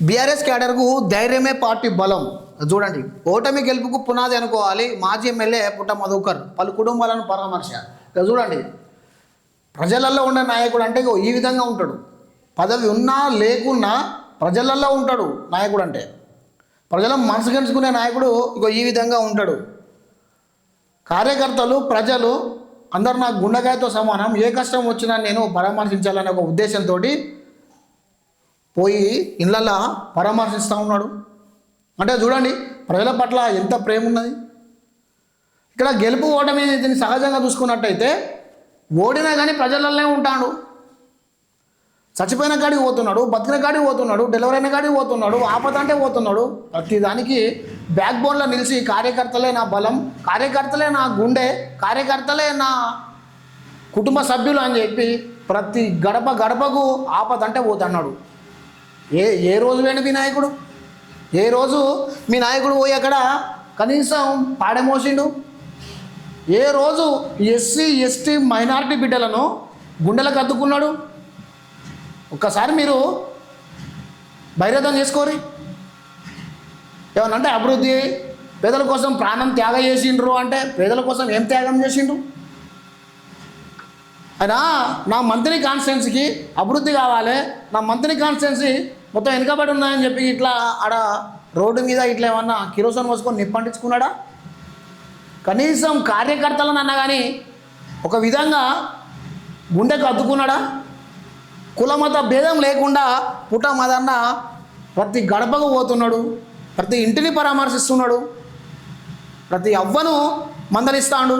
BRS క్యాడర్కు ధైర్యమే party బలం. చూడండి, ఓటమి గెలుపుకు పునాది అనుకోవాలి మాజీ ఎమ్మెల్యే పుట్ట మధుకర్ పలు కుటుంబాలను పరామర్శ. ఇక చూడండి, ప్రజలలో ఉండే నాయకుడు అంటే ఈ విధంగా ఉంటాడు. పదవి ఉన్నా లేకున్నా ప్రజలలో ఉంటాడు నాయకుడు అంటే. ప్రజల మనసు గెలుచుకునే నాయకుడు ఇక ఈ విధంగా ఉంటాడు. కార్యకర్తలు ప్రజలు అందరు నాకు గుండెకాయతో సమానం, ఏ కష్టం వచ్చినా నేను పరామర్శించాలనే ఒక ఉద్దేశంతో పోయి ఇళ్ళల్లో పరామర్శిస్తూ ఉన్నాడు. అంటే చూడండి, ప్రజల పట్ల ఎంత ప్రేమ ఉన్నది. ఇక్కడ గెలుపు ఓటమి దీన్ని సహజంగా చూసుకున్నట్టయితే ఓడినా కానీ ప్రజలలోనే ఉంటాడు. చచ్చిపోయిన కాడికి పోతున్నాడు, బతికిన కాడికి పోతున్నాడు, డెలివరీ అయిన కాడికి పోతున్నాడు, ఆపద అంటే పోతున్నాడు. ప్రతి దానికి బ్యాక్ బోన్లో నిలిచి కార్యకర్తలే నా బలం, కార్యకర్తలే నా గుండె, కార్యకర్తలే నా కుటుంబ సభ్యులు అని చెప్పి ప్రతి గడప గడపకు ఆపద అంటే పోతున్నాడు. ఏ రోజు వేణు మీ నాయకుడు? ఏ రోజు మీ నాయకుడు పోయి అక్కడ కనీసం పాడమోసిండు? ఏ రోజు ఎస్సీ ఎస్టీ మైనారిటీ బిడ్డలను గుండెలకు అద్దుకున్నాడు? ఒక్కసారి మీరు బహిర్గతం చేసుకోరి. ఏమనంటే అభివృద్ధి, పేదల కోసం ప్రాణం త్యాగం చేసిండ్రు అంటే పేదల కోసం ఏం త్యాగం చేసిండు? అయినా నా మంత్రి కాన్స్టిట్యున్సీకి అభివృద్ధి కావాలి, నా మంత్రి కాన్స్టిట్యున్సీ మొత్తం వెనుకబడి ఉన్నాయని చెప్పి ఇట్లా ఆడ రోడ్డు మీద ఇట్లా ఏమన్నా కిరోసిన్ పోసుకొని నిప్పంటించుకున్నాడా? కనీసం కార్యకర్తలను అన్నా కానీ ఒక విధంగా గుండెకు అద్దుకున్నాడా? కులమత భేదం లేకుండా పుట్ట మదన్న ప్రతి గడపకు పోతున్నాడు, ప్రతి ఇంటిని పరామర్శిస్తున్నాడు, ప్రతి అవ్వను మందలిస్తాడు.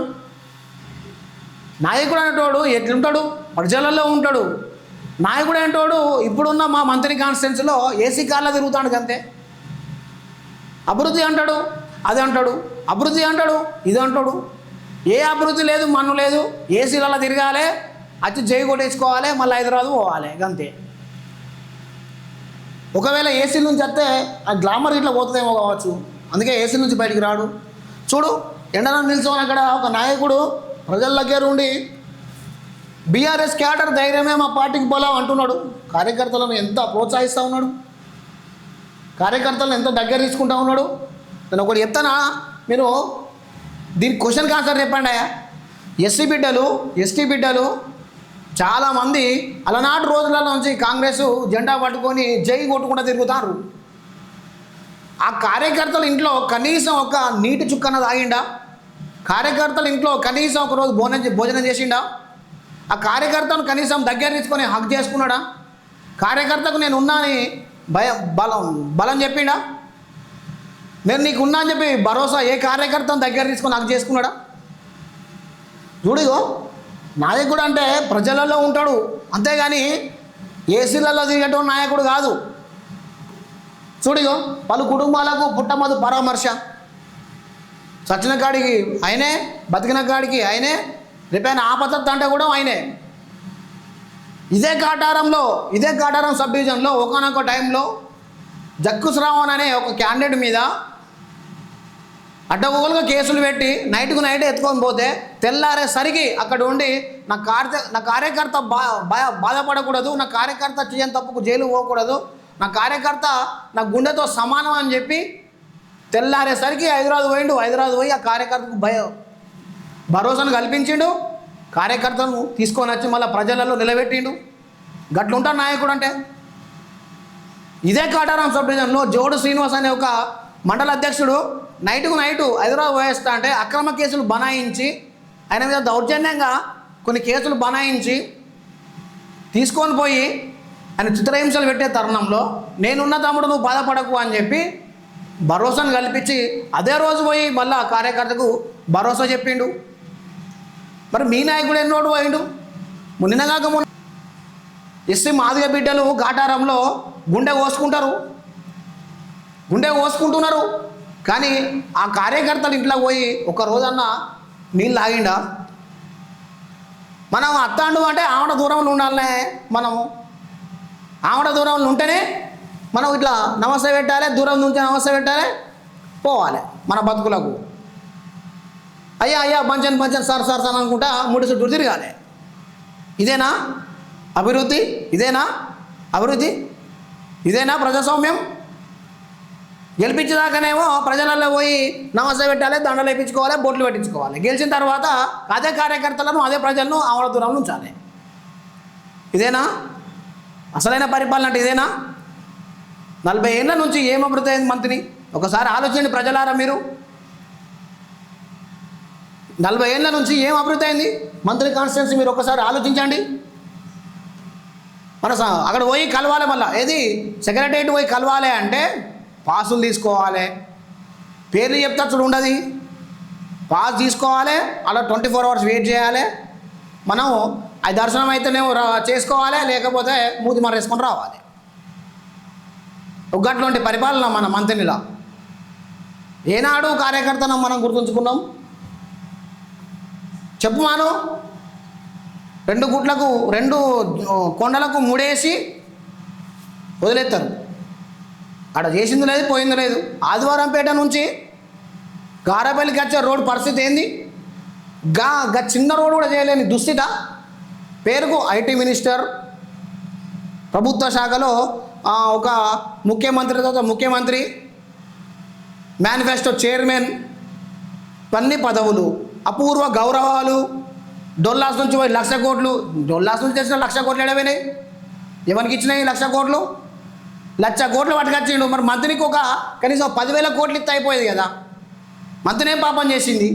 నాయకుడు అనేటోడు ఎట్లుంటాడు? ప్రజలలో ఉంటాడు. నాయకుడు అనేటోడు ఇప్పుడున్న మా మంత్రి కాన్స్టిట్యున్సీలో ఏసీ కార్లో తిరుగుతాడు అంతే. అభివృద్ధి అంటాడు, అది అంటాడు, అభివృద్ధి అంటాడు, ఇది అంటాడు. ఏ అభివృద్ధి లేదు, మన్ను లేదు, ఏసీలలో తిరగాలి, వచ్చి జై కొట్టేసుకోవాలి, మళ్ళీ హైదరాబాద్ పోవాలి అంతే. ఒకవేళ ఏసీ నుంచి వస్తే ఆ గ్లామర్ ఇట్లా పోతుందేమో కావచ్చు, అందుకే ఏసీ నుంచి బయటికి రాడు. చూడు, ఎండలో నిల్చొని అక్కడ ఒక నాయకుడు ప్రజల దగ్గర ఉండి బీఆర్ఎస్ క్యాడర్ ధైర్యమే మా పార్టీకి బలం అంటున్నాడు. కార్యకర్తలను ఎంత ప్రోత్సహిస్తూ ఉన్నాడు, కార్యకర్తలను ఎంత దగ్గర తీసుకుంటూ ఉన్నాడు. నేను ఒకటి చెప్తానా, మీరు దీనికి క్వశ్చన్కి ఆన్సర్ చెప్పండి. ఎస్సీ బిడ్డలు, ఎస్టీ బిడ్డలు చాలామంది అలనాటి రోజుల నుంచి కాంగ్రెస్ జెండా పట్టుకొని జై కొట్టుకుంటూ తిరుగుతారు. ఆ కార్యకర్తల ఇంట్లో కనీసం ఒక నీటి చుక్కన తాగిండా? కార్యకర్తల ఇంట్లో కనీసం ఒకరోజు భోజనం చేసిండా? ఆ కార్యకర్తను కనీసం దగ్గర తీసుకొని హక్ చేసుకున్నాడా? కార్యకర్తకు నేను ఉన్నా అని బలం చెప్పిండా? నేను నీకు ఉన్నా అని చెప్పి భరోసా ఏ కార్యకర్తను దగ్గర తీసుకొని హక్ చేసుకున్నాడా? చూడిగో, నాయకుడు అంటే ప్రజలలో ఉంటాడు, అంతేగాని ఏసీలలో తిరిగేటువంటి నాయకుడు కాదు. చూడిగో, పలు కుటుంబాలకు పుట్టమదు పరామర్శ. చచ్చిన కాడికి ఆయనే, బతికిన కాడికి ఆయనే, రేపైన ఆపత్తి అంటే కూడా ఆయనే. ఇదే కాటారం సబ్ డివిజన్లో ఒకనొక టైంలో జక్కు శ్రావణ్ అనే ఒక క్యాండిడేట్ మీద అడ్డగోలుగా కేసులు పెట్టి నైట్కు నైట్ ఎత్తుకొని పోతే తెల్లారేసరికి అక్కడ ఉండి నా కార్యకర్త బాధపడకూడదు, నా కార్యకర్త చేయని తప్పుకు జైలు పోకూడదు, నా కార్యకర్త నా గుండెతో సమానం అని చెప్పి తెల్లారేసరికి హైదరాబాద్ పోయి ఆ కార్యకర్తకు భరోసాను కల్పించిండు. కార్యకర్తను తీసుకొని వచ్చి మళ్ళీ ప్రజలలో నిలబెట్టిండు. గట్లుంటాడు నాయకుడు అంటే. ఇదే కాటారం సబ్ డివిజన్లో జోడు శ్రీనివాస్ అనే ఒక మండల అధ్యక్షుడు నైట్కు నైటు హైదరాబాద్ పోయేస్తా అంటే అక్రమ కేసులు బనాయించి ఆయన మీద దౌర్జన్యంగా కొన్ని కేసులు బనాయించి తీసుకొని పోయి ఆయన చిత్రహింసలు పెట్టే తరుణంలో నేనున్న తమ్ముడు నువ్వు బాధపడకు అని చెప్పి భరోసాను కల్పించి అదే రోజు పోయి మళ్ళీ ఆ కార్యకర్తకు భరోసా చెప్పిండు. మరి మీ నాయకుడు ఎన్నోడు పోయిండు? నిన్నగాక మొన్న ఎస్సీ మాదిగ బిడ్డలు కాటారంలో గుండె కోసుకుంటున్నారు. కానీ ఆ కార్యకర్తలు ఇంట్లో పోయి ఒక రోజన్నా నీళ్ళు తాగిండా? మనం అత్తాండు అంటే ఆవిడ దూరంలో ఉండాలనే, మనము ఆవిడ దూరంలో ఉంటేనే మనం ఇట్లా నమస్తే పెట్టాలి, దూరం నుంచి నమస్తే పెట్టాలి, పోవాలి మన బతుకులకు. అయ్యా పంచన్ సార్ అనుకుంటా ముడి చుట్టూ తిరగాలి. ఇదేనా అభివృద్ధి? ఇదేనా ప్రజాస్వామ్యం? గెలిపించేదాకానేమో ప్రజలలో పోయి నమస్తే పెట్టాలి, దండలు వేయించుకోవాలి, బొట్లు పెట్టించుకోవాలి. గెలిచిన తర్వాత అదే కార్యకర్తలను అదే ప్రజలను ఆమడ దూరంలో ఉంచాలి. ఇదేనా అసలైన పరిపాలన? అంటే ఇదేనా? 40 ఏళ్ళ నుంచి ఏం అభివృద్ధి అయింది మంత్రిని? ఒకసారి ఆలోచించండి ప్రజలారా. మీరు 40 ఏళ్ళ నుంచి ఏం అభివృద్ధి అయింది మంత్రి కాన్స్టిట్యున్సీ? మీరు ఒకసారి ఆలోచించండి. మన అక్కడ పోయి కలవాలి, మళ్ళీ ఏది సెక్రటరియట్ పోయి కలవాలి అంటే పాసులు తీసుకోవాలి, పేర్లు చెప్తా చూడు ఉండదు, పాస్ తీసుకోవాలి, అలా 24 hours వెయిట్ చేయాలి. మనం అది దర్శనం అయితేనేమో చేసుకోవాలి, లేకపోతే మూతి మరేసుకొని రావాలి. ఒక్కట్లాంటి పరిపాలన మన మంత్రినిలా. ఏనాడు కార్యకర్తను మనం గుర్తుంచుకున్నాం? చెప్పు మాను. 2 కొండలకు ముడేసి వదిలేస్తారు. అక్కడ చేసింది లేదు, పోయింది లేదు. ఆదివారంపేట నుంచి గారపల్లికి వచ్చే రోడ్డు పరిస్థితి ఏంది? గా చిన్న రోడ్డు కూడా చేయలేని దుస్థిత. పేరుకు ఐటీ మినిస్టర్, ప్రభుత్వ శాఖలో ఒక ముఖ్యమంత్రి, మేనిఫెస్టో చైర్మన్, ఇవన్నీ పదవులు, అపూర్వ గౌరవాలు. డొల్లాస్ నుంచి పోయి 1,00,000 కోట్లు, డొల్లాస్ నుంచి తెచ్చిన 1,00,000 కోట్లు ఎడవైనాయి? ఎవరికి ఇచ్చినాయి 1,00,000 కోట్లు? 1,00,000 కోట్లు పట్టుకొచ్చిండు. మరి మంత్రికి ఒక కనీసం 10,000 కోట్లు ఇస్తే అయిపోయేది కదా. మంత్రిని ఏం పాపం చేసింది?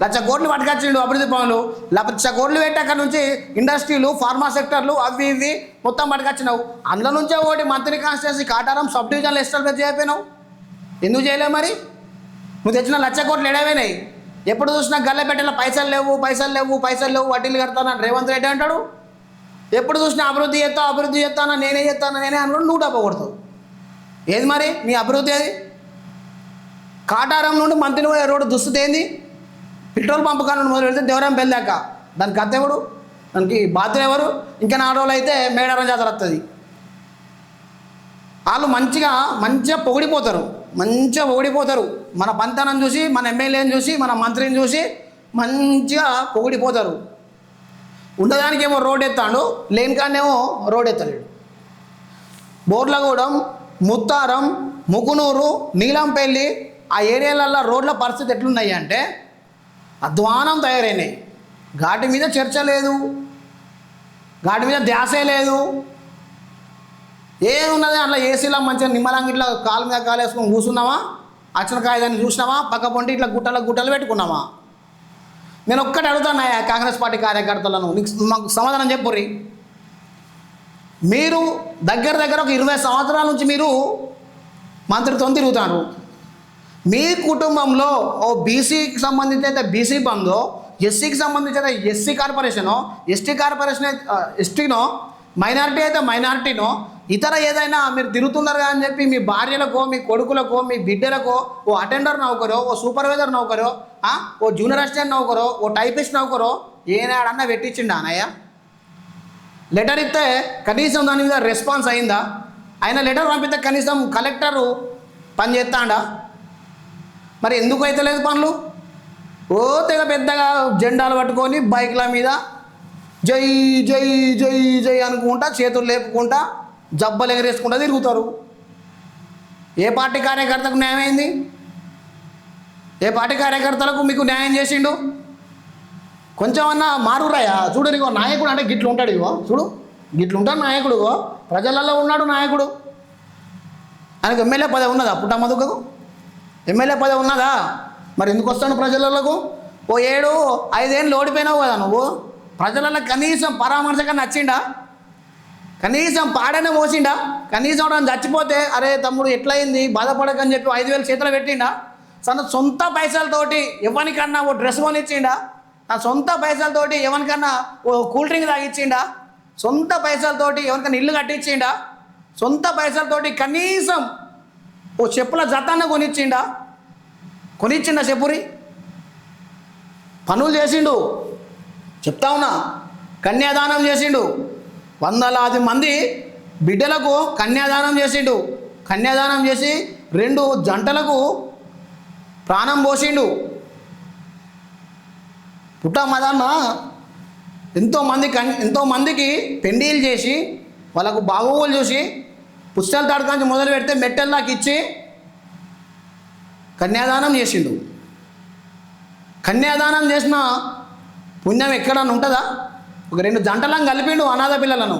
1,00,000 కోట్లు పట్టుకొచ్చిండు అభివృద్ధి పనులు. 1,00,000 కోట్లు పెట్టి అక్కడ నుంచి ఇండస్ట్రీలు, ఫార్మా సెక్టర్లు, అవి ఇవి మొత్తం పట్టుకొచ్చినావు. అందులో నుంచే ఒకటి మంత్రి కాన్స్టిట్యున్సీ కాటారం సబ్ డివిజన్లు ఎస్టాబ్లిష్ చేయకపోయినావు. ఎందుకు చేయలేవు మరి? నువ్వు తెచ్చిన 1,00,000 కోట్లు ఎడవైనాయి. ఎప్పుడు చూసినా గల్లెపెట్టెల పైసలు లేవు, వడ్డీలు కడతానని రేవంత్ రెడ్డి అంటాడు. ఎప్పుడు చూసినా అభివృద్ధి చేస్తానా, నేనే అనుకుంటూ నువ్వు డబ్బు కొడతావు. ఏది మరి నీ అభివృద్ధి? అది కాటారం నుండి మంత్రిని పోయే రోడ్డు దుస్థితి ఏంది? పెట్రోల్ పంపు కాడ నుండి మొదలు పెడితే దేవరం పెళ్ళాక దానికి అత్త ఎవడు? దానికి బాధ్యులు ఎవరు? ఇంకా 4 రోజులు అయితే మేడారం జాతర వస్తుంది. వాళ్ళు మంచిగా పొగిడిపోతారు, మన పంతనం చూసి, మన ఎమ్మెల్యేని చూసి, మన మంత్రిని చూసి మంచిగా పొగిడిపోతారు. ఉండదానికేమో రోడ్ ఎత్తాడు, లేని కాడనేమో రోడ్ ఎత్తలేడు. బోర్లగూడెం, ముత్తారం, ముకునూరు, నీలంపల్లి ఆ ఏరియాలలో రోడ్ల పరిస్థితి ఎట్లున్నాయి అంటే అధ్వానం తయారైనాయి. ఘాటి మీద చర్చ లేదు, ఘాటి మీద ధ్యాసే లేదు. ఏమున్నది అట్లా ఏసీలో మంచిగా నిమ్మలంగా ఇట్లా కాలు మీద కాలు వేసుకొని కూర్చున్నామా, అచ్చిన కాయదాన్ని చూసినామా, పక్క పొంటి ఇట్లా గుట్టలు పెట్టుకున్నామా? నేను ఒక్కటి అడుగుతాను కాంగ్రెస్ పార్టీ కార్యకర్తలను, మాకు సమాధానం చెప్పుర్రి. మీరు దగ్గర ఒక 20 సంవత్సరాల నుంచి మీరు మంత్రితో తిరుగుతారు. మీ కుటుంబంలో ఓ బీసీకి సంబంధించి అయితే బీసీ బందో, ఎస్సీకి సంబంధించి అయితే ఎస్సీ కార్పొరేషనో, ఎస్టీ కార్పొరేషన్ ఎస్టీనో, మైనారిటీ అయితే మైనారిటీనో, ఇతర ఏదైనా మీరు తిరుగుతున్నారు అని చెప్పి మీ భార్యలకో, మీ కొడుకులకో, మీ బిడ్డలకో ఓ అటెండర్ నౌకరో, ఓ సూపర్వైజర్ నౌకరో, ఓ జూనియర్ అసిస్టెంట్ నౌకరో, ఓ టైపిస్ట్ నౌకరో ఏనాడన్నా పెట్టించిండా అన్నయ్య? లెటర్ ఇస్తే కనీసం దాని మీద రెస్పాన్స్ అయిందా? ఆయన లెటర్ పంపిస్తే కనీసం కలెక్టరు పని చేస్తాడా? మరి ఎందుకు అయితే లేదు పనులు? ఓ తెగ పెద్దగా జెండాలు పట్టుకొని బైక్ల మీద జై జై జై జై అనుకుంటా, చేతులు లేపుకుంటా, జబ్బలు ఎగరేసుకుంటా తిరుగుతారు. ఏ పార్టీ కార్యకర్తకు న్యాయం అయింది? ఏ పార్టీ కార్యకర్తలకు మీకు న్యాయం చేసిండు? కొంచెం అన్నా మారురాయా? చూడు, నీకో నాయకుడు అంటే గిట్లు ఉంటాడు. ఇగో చూడు, గిట్లు ఉంటాడు నాయకుడు. ప్రజలలో ఉన్నాడు నాయకుడు. ఆయనకు ఎమ్మెల్యే పదవి ఉన్నదా? పుట్టమధుకు ఎమ్మెల్యే పదవి ఉన్నదా? మరి ఎందుకు వస్తాను ప్రజలకు? ఓ 7-5 ఏళ్ళు ఓడిపోయినావు కదా నువ్వు. ప్రజలలో కనీసం పరామర్శగా నచ్చిండా? కనీసం పాడనే మోసిండా? కనీసం వాడు చచ్చిపోతే అరే తమ్ముడు ఎట్లయింది బాధపడకని చెప్పి 5,000 చేతులు పెట్టిండా? తన సొంత పైసలతోటి ఎవరికన్నా ఓ డ్రెస్ కొనిచ్చిండా? తన సొంత పైసలతోటి ఎవరికన్నా ఓ కూల్ డ్రింక్ తాగిచ్చిండా? సొంత పైసలతోటి ఎవరికన్నా ఇల్లు కట్టించిండా? సొంత పైసలతోటి కనీసం ఓ చెప్పుల జతాన్ని కొనిచ్చిండా చెప్పురి? పనులు చేసిండు, చెప్తా ఉన్నా. కన్యాదానం చేసిండు, 100,000 మంది బిడ్డలకు కన్యాదానం చేసిండు. కన్యాదానం చేసి 2 జంటలకు ప్రాణం పోసిండు. పుట్టమదన్న ఎంతోమందికి పెండిలు చేసి వాళ్ళకు బాగోగులు చూసి పుస్తకాల తాడకాంచి మొదలు పెడితే మెట్టెల్లాకి ఇచ్చి కన్యాదానం చేసిండు. కన్యాదానం చేసిన పుణ్యం ఎక్కడన్నా ఉంటుందా? ఒక 2 జంటలను కలిపిండు అనాథ పిల్లలను.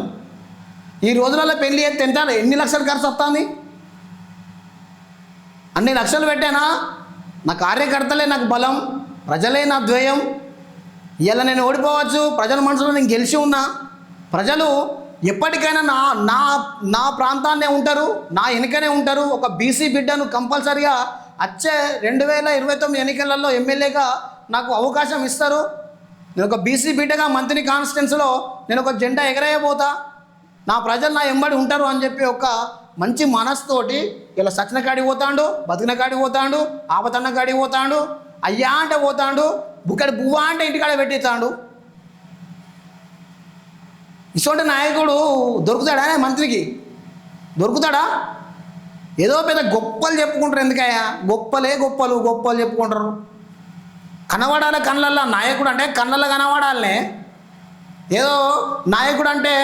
ఈ రోజులలో పెళ్లి చేస్తే ఎంత, ఎన్ని లక్షలు ఖర్చు వస్తుంది? అన్ని లక్షలు పెట్టానా? నా కార్యకర్తలే నాకు బలం, ప్రజలే నా ద్వయం. ఇలా నేను ఓడిపోవచ్చు, ప్రజల మనసులో నేను గెలిచి ఉన్నా. ప్రజలు ఎప్పటికైనా నా నా నా ప్రాంతాన్నే ఉంటారు, నా వెనుకనే ఉంటారు. ఒక బీసీ బిడ్డను కంపల్సరిగా వచ్చే 2029 ఎన్నికలలో ఎమ్మెల్యేగా నాకు అవకాశం ఇస్తారు. నేను ఒక బీసీ బిడ్డగా మంత్రి కాన్స్టిట్యున్సీలో నేను ఒక జెండా ఎగరేయబోతా. నా ప్రజలు నా ఎంబడి ఉంటారు అని చెప్పి ఒక మంచి మనస్తోటి ఇలా సచిన కాడికి పోతాడు, బతికిన కాడికి పోతాడు, ఆపతన్న కాడికి పోతాడు, అయ్యా అంటే పోతాడు, బుక్కడి బువ్వ అంటే ఇంటికాడ పెట్టిస్తాడు. ఇటువంటి నాయకుడు దొరుకుతాడా మంత్రికి? దొరుకుతాడా? ఏదో పెద్ద గొప్పలు చెప్పుకుంటారు. ఎందుకయ్యా గొప్పలు చెప్పుకుంటారు. కనబడాలి కళ్ళల్లో. నాయకుడు అంటే కళ్ళల్లో కనబడాలనే. ఏదో నాయకుడు అంటే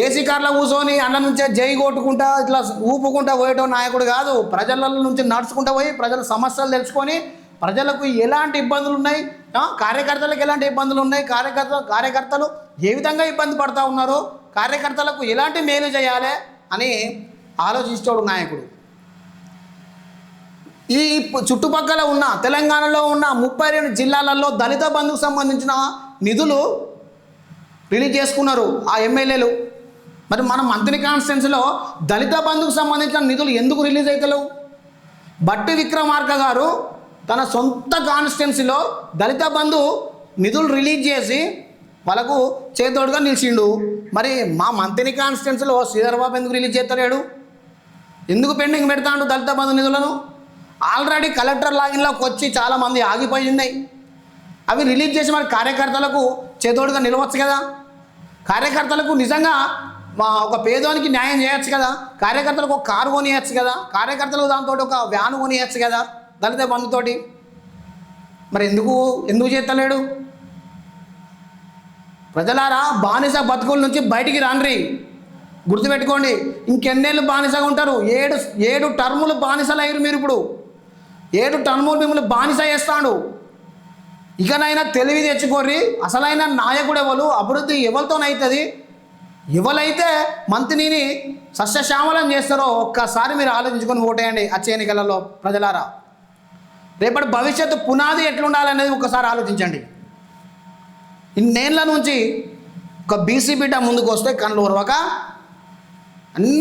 ఏసీ కార్లో కూర్చొని అన్న నుంచే జై కొట్టుకుంటా ఇట్లా ఊపుకుంటా పోయేటో నాయకుడు కాదు. ప్రజల నుంచి నడుచుకుంటా పోయి ప్రజల సమస్యలు తెలుసుకొని ప్రజలకు ఎలాంటి ఇబ్బందులు ఉన్నాయి, కార్యకర్తలకు ఎలాంటి ఇబ్బందులు ఉన్నాయి, కార్యకర్తలు ఏ విధంగా ఇబ్బంది పడుతూ ఉన్నారో, కార్యకర్తలకు ఎలాంటి మేలు చేయాలి అని ఆలోచించేవాడు నాయకుడు. ఈ చుట్టుపక్కల ఉన్న తెలంగాణలో ఉన్న 32 జిల్లాలలో దళిత బంధుకు సంబంధించిన నిధులు రిలీజ్ చేసుకున్నారు ఆ ఎమ్మెల్యేలు. మరి మన మంత్రి కాన్స్టిట్యున్సీలో దళిత బంధుకు సంబంధించిన నిధులు ఎందుకు రిలీజ్ అవుతలేవు? బట్టి విక్రమార్క గారు తన సొంత కాన్స్టిట్యున్సీలో దళిత బంధు నిధులు రిలీజ్ చేసి వాళ్ళకు చేతోడుగా నిలిచిండు. మరి మా మంత్రి కాన్స్టిట్యున్సీలో శ్రీధర్ బాబు ఎందుకు రిలీజ్ చేస్తలేడు? ఎందుకు పెండింగ్ పెడతాడు దళిత బంధు నిధులను? ఆల్రెడీ కలెక్టర్ లాగిన్లోకి వచ్చి చాలామంది ఆగిపోయింది. అవి రిలీజ్ చేసి మరి కార్యకర్తలకు చేతోడుగా నిలవచ్చు కదా. కార్యకర్తలకు నిజంగా ఒక పేదోనికి న్యాయం చేయొచ్చు కదా. కార్యకర్తలకు ఒక కారు కొనియచ్చు కదా. కార్యకర్తలకు దాంతో ఒక వ్యాను కొనియచ్చు కదా దళిత బంధుతోటి. మరి ఎందుకు చేస్తలేడు? ప్రజలారా, బానిస బతుకుల నుంచి బయటికి రాండ్రి. గుర్తుపెట్టుకోండి, ఇంకెన్నేళ్ళు బానిసగా ఉంటారు? 7 టర్ములు బానిసలు అయ్యారు మీరు. ఇప్పుడు 7 టర్ములు మిమ్మల్ని బానిస చేస్తాడు. ఇకనైనా తెలివి తెచ్చుకోర్రి. అసలైన నాయకుడు ఎవరు, అభివృద్ధి ఎవరితోనవుతుంది, ఎవరైతే మంత్రిని సస్యశ్యామలం చేస్తారో ఒక్కసారి మీరు ఆలోచించుకొని ఓటేయండి వచ్చే ఎన్నికలలో. ప్రజలారా, రేపటి భవిష్యత్తు పునాది ఎట్లుండాలనేది ఒకసారి ఆలోచించండి. ఇన్నేళ్ల నుంచి ఒక బీసీ బిడ్డ ముందుకు వస్తే కళ్ళు ఉరవక అన్ని